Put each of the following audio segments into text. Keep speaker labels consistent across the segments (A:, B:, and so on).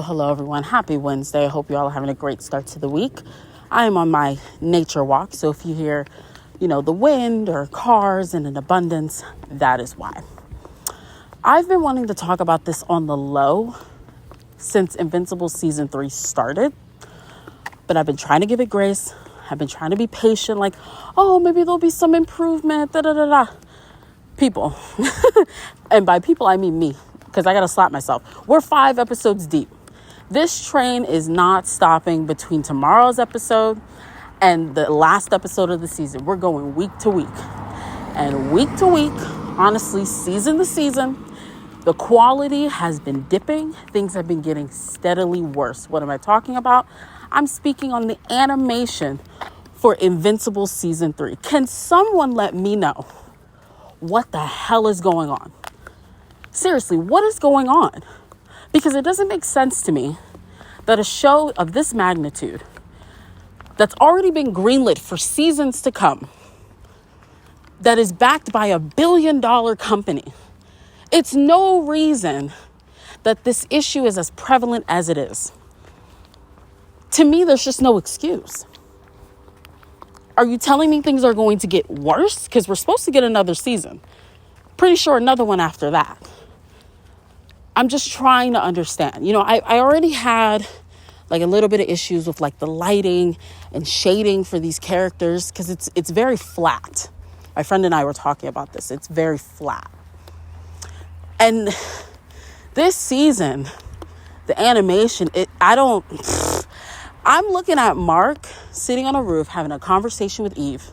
A: Hello, everyone. Happy Wednesday. I hope you all are having a great start to the week. I am on my nature walk, so if you hear, the wind or cars in an abundance, that is why. I've been wanting to talk about this on the low since Invincible Season 3 started, but I've been trying to give it grace. I've been trying to be patient, maybe there'll be some improvement, People. And by people, I mean me, because I got to slap myself. We're 5 episodes deep. This train is not stopping between tomorrow's episode and the last episode of the season. We're going week to week. And week to week, honestly, season to season, the quality has been dipping. Things have been getting steadily worse. What am I talking about? I'm speaking on the animation for Invincible Season 3. Can someone let me know what the hell is going on? Seriously, what is going on? Because it doesn't make sense to me that a show of this magnitude that's already been greenlit for seasons to come, that is backed by $1 billion company, it's no reason that this issue is as prevalent as it is. To me, there's just no excuse. Are you telling me things are going to get worse? Because we're supposed to get another season. Pretty sure another one after that. I'm just trying to understand. I already had a little bit of issues with the lighting and shading for these characters because it's very flat. My friend and I were talking about this. It's very flat. And this season, the animation, I'm looking at Mark sitting on a roof having a conversation with Eve.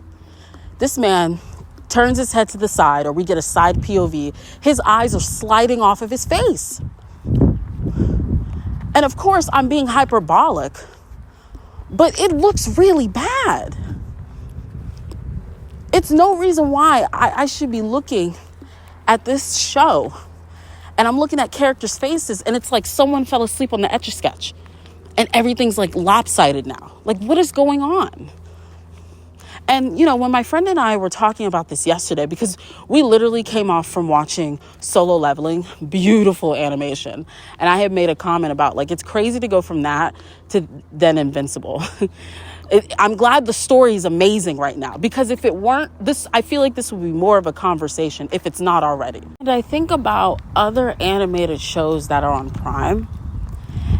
A: This man turns his head to the side, or we get a side POV. His eyes are sliding off of his face. And of course, I'm being hyperbolic, but it looks really bad. It's no reason why I should be looking at this show and I'm looking at characters' faces and it's like someone fell asleep on the Etch-a-Sketch and everything's lopsided now. What is going on? And, when my friend and I were talking about this yesterday, because we literally came off from watching Solo Leveling, beautiful animation. And I had made a comment about, it's crazy to go from that to then Invincible. I'm glad the story is amazing right now, because if it weren't this, I feel like this would be more of a conversation if it's not already. And I think about other animated shows that are on Prime,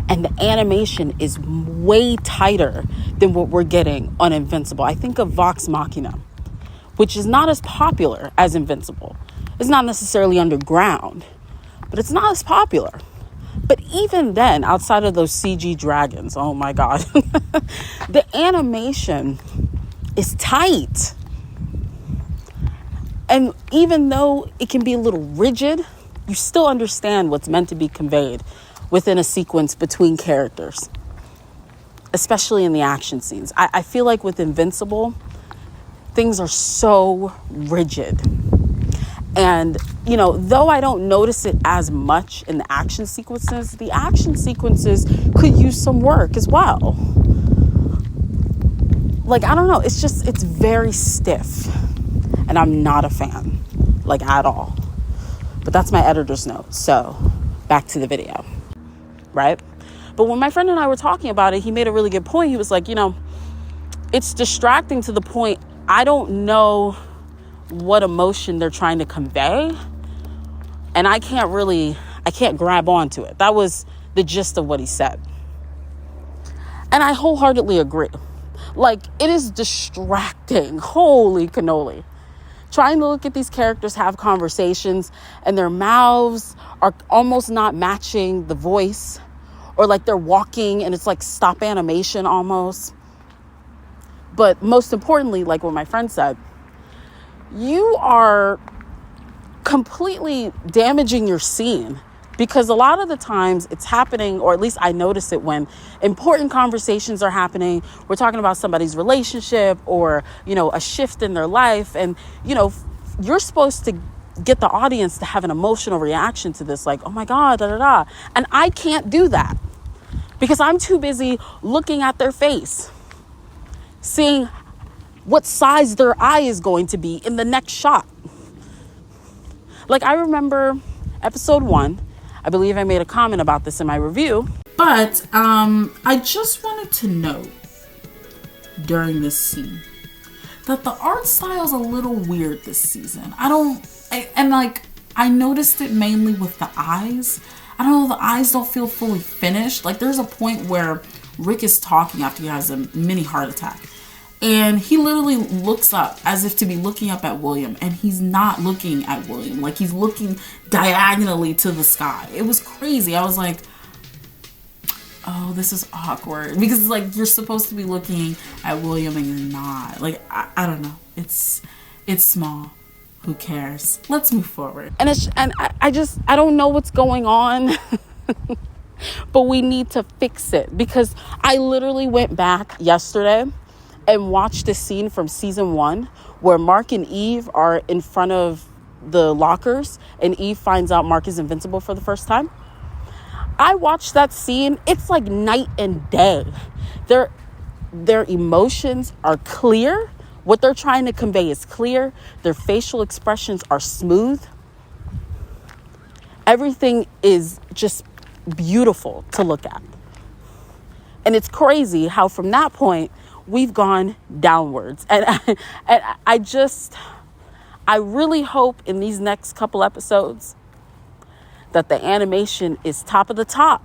A: and the animation is way tighter than what we're getting on Invincible. I think of Vox Machina, which is not as popular as Invincible. It's not necessarily underground, but it's not as popular. But even then, outside of those CG dragons, oh my God, the animation is tight. And even though it can be a little rigid, you still understand what's meant to be conveyed within a sequence between characters, especially in the action scenes. I feel like with Invincible, things are so rigid. And, though I don't notice it as much in the action sequences could use some work as well. I don't know. It's very stiff. And I'm not a fan, at all. But that's my editor's note. So back to the video. Right? But when my friend and I were talking about it, he made a really good point. He was like, it's distracting to the point I don't know what emotion they're trying to convey. And I can't grab onto it. That was the gist of what he said. And I wholeheartedly agree. It is distracting. Holy cannoli. Trying to look at these characters have conversations and their mouths are almost not matching the voice, or they're walking and it's stop animation almost. But most importantly, what my friend said, you are completely damaging your scene, because a lot of the times it's happening, or at least I notice it when important conversations are happening. We're talking about somebody's relationship or, a shift in their life. And, you're supposed to get the audience to have an emotional reaction to this, oh my God, da da da. And I can't do that because I'm too busy looking at their face, seeing what size their eye is going to be in the next shot. I remember episode 1, I believe I made a comment about this in my review, But I just wanted to note during this scene that the art style is a little weird this season. I noticed it mainly with the eyes. I don't know, the eyes don't feel fully finished. Like, there's a point where Rick is talking after he has a mini heart attack, and he literally looks up as if to be looking up at William, and he's not looking at William. Like, he's looking diagonally to the sky. It was crazy. I was like, oh, this is awkward, because it's like you're supposed to be looking at William and you're not. Like, I don't know. It's small. Who cares? Let's move forward. I don't know what's going on, but we need to fix it, because I literally went back yesterday and watched a scene from season 1 where Mark and Eve are in front of the lockers and Eve finds out Mark is invincible for the first time. I watched that scene. It's like night and day. Their emotions are clear. What they're trying to convey is clear. Their facial expressions are smooth. Everything is just beautiful to look at. And it's crazy how from that point, we've gone downwards. And I really hope in these next couple episodes that the animation is top of the top.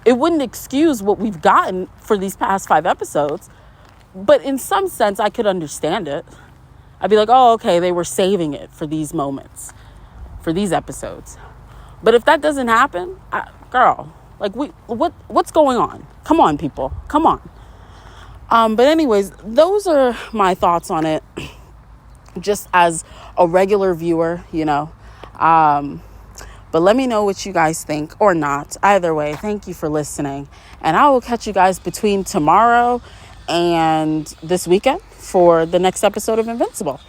A: It wouldn't excuse what we've gotten for these past 5 episodes, but in some sense, I could understand it. I'd be like, oh, okay, they were saving it for these moments, for these episodes. But if that doesn't happen, girl, like, what's going on? Come on, people, come on. But anyways, those are my thoughts on it, just as a regular viewer, you know. But let me know what you guys think, or not. Either way, thank you for listening. And I will catch you guys between tomorrow and this weekend for the next episode of Invincible.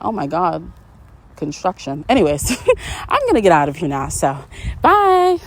A: Oh my God, construction. Anyways, I'm going to get out of here now. So bye.